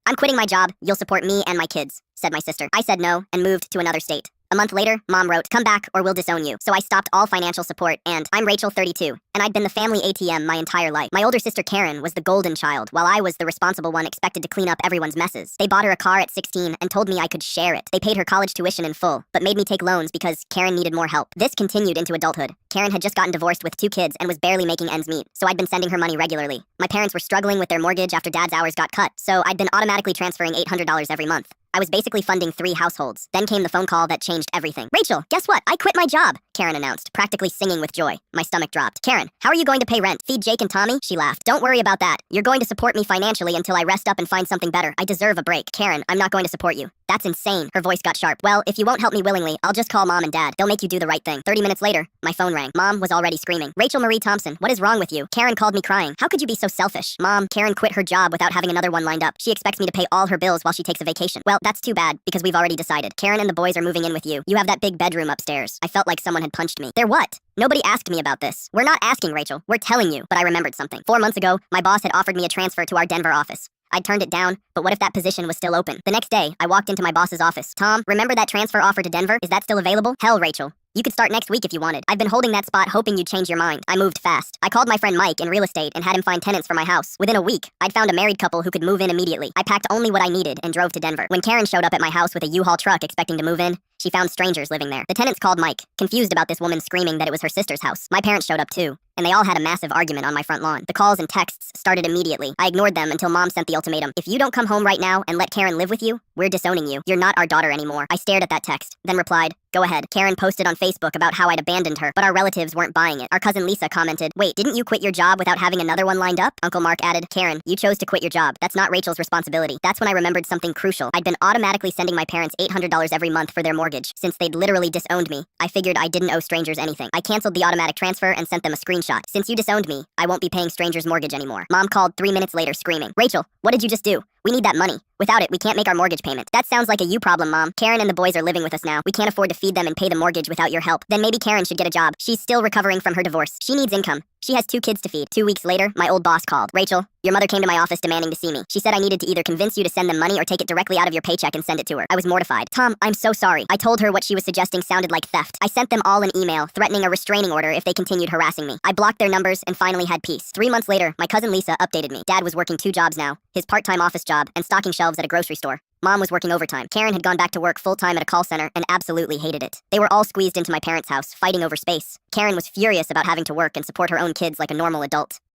I'm quitting my job. You'll support me and my kids, said my sister. I said no and moved to another state. A month later, Mom wrote, come back or we'll disown you. So I stopped all financial support and I'm Rachel, 32, and I'd been the family ATM my entire life. My older sister Karen was the golden child, while I was the responsible one expected to clean up everyone's messes. They bought her a car at 16 and told me I could share it. They paid her college tuition in full, but made me take loans because Karen needed more help. This continued into adulthood. Karen had just gotten divorced with 2 kids and was barely making ends meet, so I'd been sending her money regularly. My parents were struggling with their mortgage after Dad's hours got cut, so I'd been automatically transferring $800 every month. I was basically funding 3 households. Then came the phone call that changed everything. Rachel, guess what? I quit my job, Karen announced, practically singing with joy. My stomach dropped. Karen, how are you going to pay rent? Feed Jake and Tommy? She laughed. Don't worry about that. You're going to support me financially until I rest up and find something better. I deserve a break. Karen, I'm not going to support you. That's insane. Her voice got sharp. Well, if you won't help me willingly, I'll just call Mom and Dad. They'll make you do the right thing. 30 minutes later, my phone rang. Mom was already screaming. Rachel Marie Thompson, what is wrong with you? Karen called me crying. How could you be so selfish? Mom, Karen quit her job without having another one lined up. She expects me to pay all her bills while she takes a vacation. Well, that's too bad, because we've already decided. Karen and the boys are moving in with you. You have that big bedroom upstairs. I felt like someone had punched me. They're what? Nobody asked me about this. We're not asking, Rachel. We're telling you. But I remembered something. 4 months ago, my boss had offered me a transfer to our Denver office. I'd turned it down, but what if that position was still open? The next day, I walked into my boss's office. Tom, remember that transfer offer to Denver? Is that still available? Hell, Rachel. You could start next week if you wanted. I've been holding that spot hoping you'd change your mind. I moved fast. I called my friend Mike in real estate and had him find tenants for my house. Within a week, I'd found a married couple who could move in immediately. I packed only what I needed and drove to Denver. When Karen showed up at my house with a U-Haul truck expecting to move in, she found strangers living there. The tenants called Mike, confused about this woman screaming that it was her sister's house. My parents showed up too, and they all had a massive argument on my front lawn. The calls and texts started immediately. I ignored them until Mom sent the ultimatum. If you don't come home right now and let Karen live with you, we're disowning you. You're not our daughter anymore. I stared at that text, then replied, go ahead. Karen posted on Facebook about how I'd abandoned her, but our relatives weren't buying it. Our cousin Lisa commented, wait, didn't you quit your job without having another one lined up? Uncle Mark added, Karen, you chose to quit your job. That's not Rachel's responsibility. That's when I remembered something crucial. I'd been automatically sending my parents $800 every month for their mortgage. Since they'd literally disowned me, I figured I didn't owe strangers anything. I canceled the automatic transfer and sent them a screenshot. Since you disowned me, I won't be paying strangers' mortgage anymore. Mom called 3 minutes later screaming, Rachel, what did you just do? We need that money. Without it, we can't make our mortgage payment. That sounds like a you problem, Mom. Karen and the boys are living with us now. We can't afford to feed them and pay the mortgage without your help. Then maybe Karen should get a job. She's still recovering from her divorce. She needs income. She has 2 kids to feed. 2 weeks later, my old boss called. Rachel, your mother came to my office demanding to see me. She said I needed to either convince you to send them money or take it directly out of your paycheck and send it to her. I was mortified. Tom, I'm so sorry. I told her what she was suggesting sounded like theft. I sent them all an email threatening a restraining order if they continued harassing me. I blocked their numbers and finally had peace. 3 months later, my cousin Lisa updated me. Dad was working 2 jobs now, his part-time office job and stocking shelves at a grocery store. Mom was working overtime. Karen had gone back to work full-time at a call center and absolutely hated it. They were all squeezed into my parents' house, fighting over space. Karen was furious about having to work and support her own kids like a normal adult.